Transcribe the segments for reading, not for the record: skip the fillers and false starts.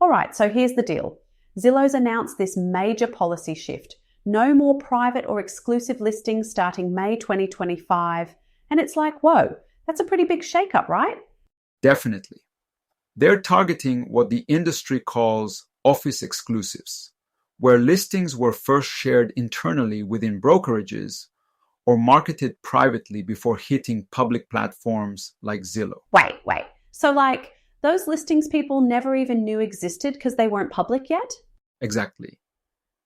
All right, so here's the deal. Zillow's announced this major policy shift. No more private or exclusive listings starting May 2025. And it's like, whoa, that's a pretty big shakeup, right? Definitely. They're targeting what the industry calls office exclusives, where listings were first shared internally within brokerages or marketed privately before hitting public platforms like Zillow. Wait. So like those listings people never even knew existed because they weren't public yet? Exactly.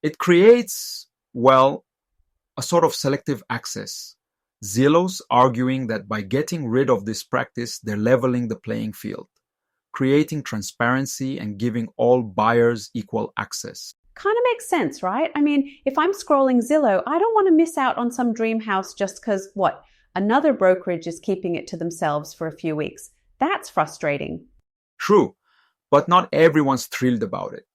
It creates, well, a sort of selective access. Zillow's arguing that by getting rid of this practice, they're leveling the playing field, creating transparency and giving all buyers equal access. Kind of makes sense, right? I mean, if I'm scrolling Zillow, I don't want to miss out on some dream house just because, another brokerage is keeping it to themselves for a few weeks. That's frustrating. True, but not everyone's thrilled about it.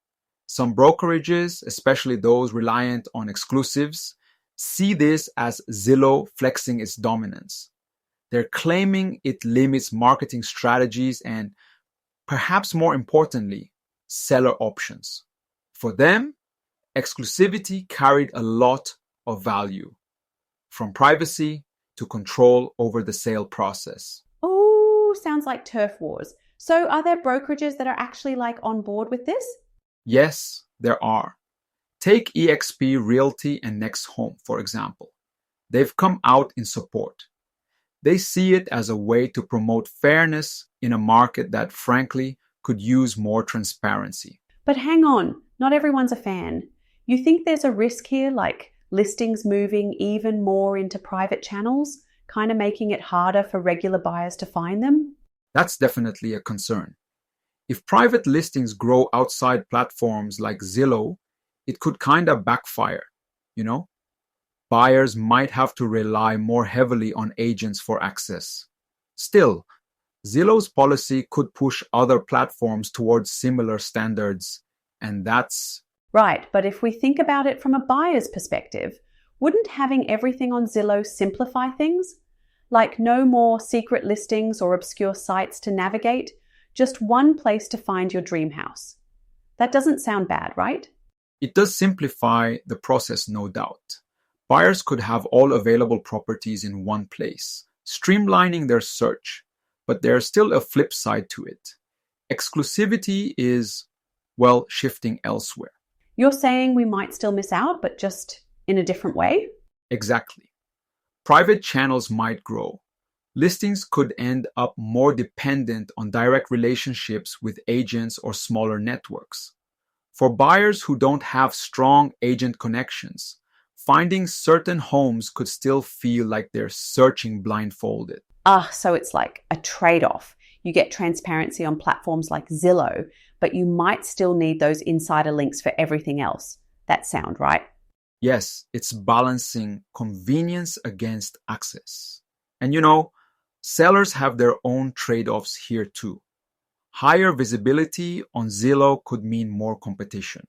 Some brokerages, especially those reliant on exclusives, see this as Zillow flexing its dominance. They're claiming it limits marketing strategies and, perhaps more importantly, seller options. For them, exclusivity carried a lot of value, from privacy to control over the sale process. Oh, sounds like turf wars. So are there brokerages that are actually on board with this? Yes, there are. Take eXp Realty and Next Home, for example. They've come out in support. They see it as a way to promote fairness in a market that, frankly, could use more transparency. But hang on, not everyone's a fan. You think there's a risk here, like listings moving even more into private channels, kind of making it harder for regular buyers to find them? That's definitely a concern. If private listings grow outside platforms like Zillow, it could kind of backfire, Buyers might have to rely more heavily on agents for access. Still, Zillow's policy could push other platforms towards similar standards, and that's... Right, but if we think about it from a buyer's perspective, wouldn't having everything on Zillow simplify things? Like no more secret listings or obscure sites to navigate, just one place to find your dream house. That doesn't sound bad, right? It does simplify the process, no doubt. Buyers could have all available properties in one place, streamlining their search, but there's still a flip side to it. Exclusivity is, shifting elsewhere. You're saying we might still miss out, but just in a different way? Exactly. Private channels might grow. Listings could end up more dependent on direct relationships with agents or smaller networks. For buyers who don't have strong agent connections, finding certain homes could still feel like they're searching blindfolded. So it's like a trade-off. You get transparency on platforms like Zillow, but you might still need those insider links for everything else. That sound right? Yes, it's balancing convenience against access. And sellers have their own trade-offs here too. Higher visibility on Zillow could mean more competition,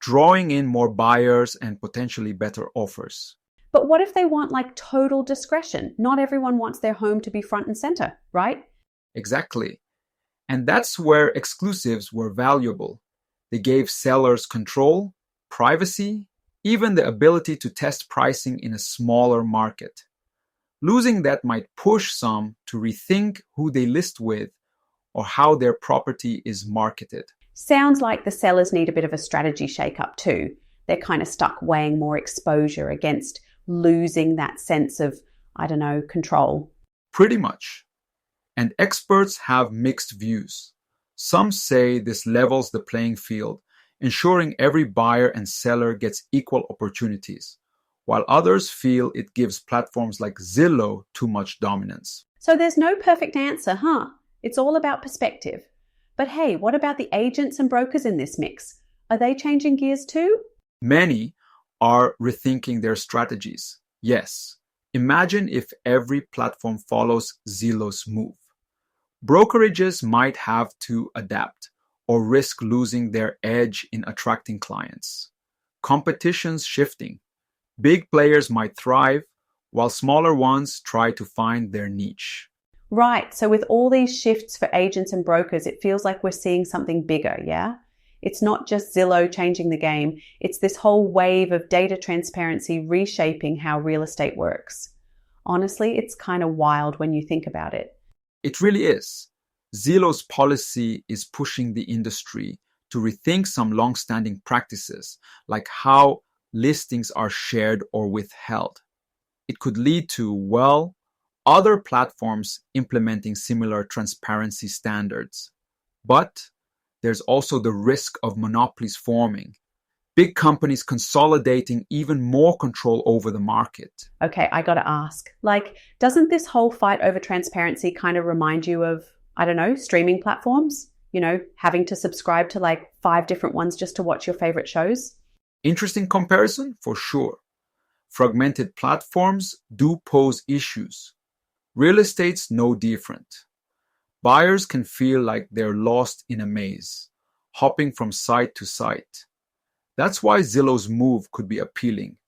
drawing in more buyers and potentially better offers. But what if they want total discretion? Not everyone wants their home to be front and center, right? Exactly. And that's where exclusives were valuable. They gave sellers control, privacy, even the ability to test pricing in a smaller market. Losing that might push some to rethink who they list with or how their property is marketed. Sounds like the sellers need a bit of a strategy shake-up too. They're kind of stuck weighing more exposure against losing that sense of, control. Pretty much. And experts have mixed views. Some say this levels the playing field, ensuring every buyer and seller gets equal opportunities, while others feel it gives platforms like Zillow too much dominance. So there's no perfect answer, huh? It's all about perspective. But hey, what about the agents and brokers in this mix? Are they changing gears too? Many are rethinking their strategies. Yes. Imagine if every platform follows Zillow's move. Brokerages might have to adapt or risk losing their edge in attracting clients. Competition's shifting. Big players might thrive while smaller ones try to find their niche. Right. So with all these shifts for agents and brokers, it feels like we're seeing something bigger, yeah? It's not just Zillow changing the game. It's this whole wave of data transparency reshaping how real estate works. Honestly, it's kind of wild when you think about it. It really is. Zillow's policy is pushing the industry to rethink some long-standing practices, like how listings are shared or withheld. It could lead to, well, other platforms implementing similar transparency standards. But there's also the risk of monopolies forming, big companies consolidating even more control over the market. Okay, I gotta ask, doesn't this whole fight over transparency kind of remind you of, I don't know, streaming platforms? Having to subscribe to 5 different ones just to watch your favorite shows? Interesting comparison, for sure. Fragmented platforms do pose issues. Real estate's no different. Buyers can feel like they're lost in a maze, hopping from site to site. That's why Zillow's move could be appealing.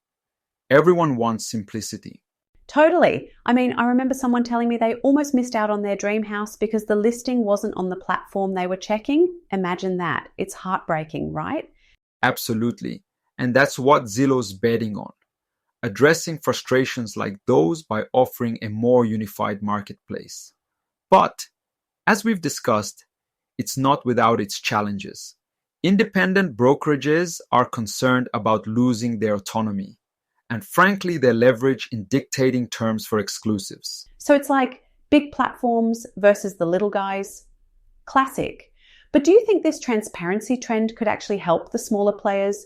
Everyone wants simplicity. Totally. I remember someone telling me they almost missed out on their dream house because the listing wasn't on the platform they were checking. Imagine that. It's heartbreaking, right? Absolutely. And that's what Zillow's betting on. Addressing frustrations like those by offering a more unified marketplace. But, as we've discussed, it's not without its challenges. Independent brokerages are concerned about losing their autonomy, and frankly, their leverage in dictating terms for exclusives. So it's like big platforms versus the little guys. Classic. But do you think this transparency trend could actually help the smaller players,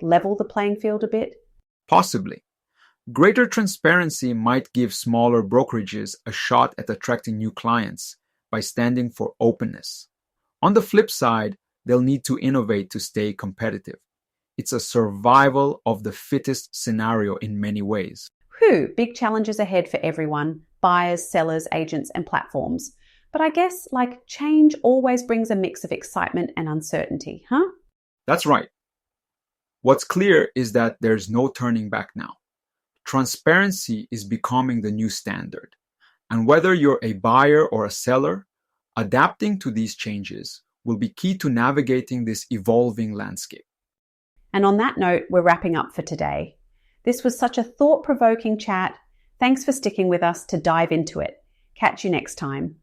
level the playing field a bit? Possibly. Greater transparency might give smaller brokerages a shot at attracting new clients by standing for openness. On the flip side, they'll need to innovate to stay competitive. It's a survival of the fittest scenario in many ways. Big challenges ahead for everyone, buyers, sellers, agents, and platforms. But I guess, change always brings a mix of excitement and uncertainty, huh? That's right. What's clear is that there's no turning back now. Transparency is becoming the new standard. And whether you're a buyer or a seller, adapting to these changes will be key to navigating this evolving landscape. And on that note, we're wrapping up for today. This was such a thought-provoking chat. Thanks for sticking with us to dive into it. Catch you next time.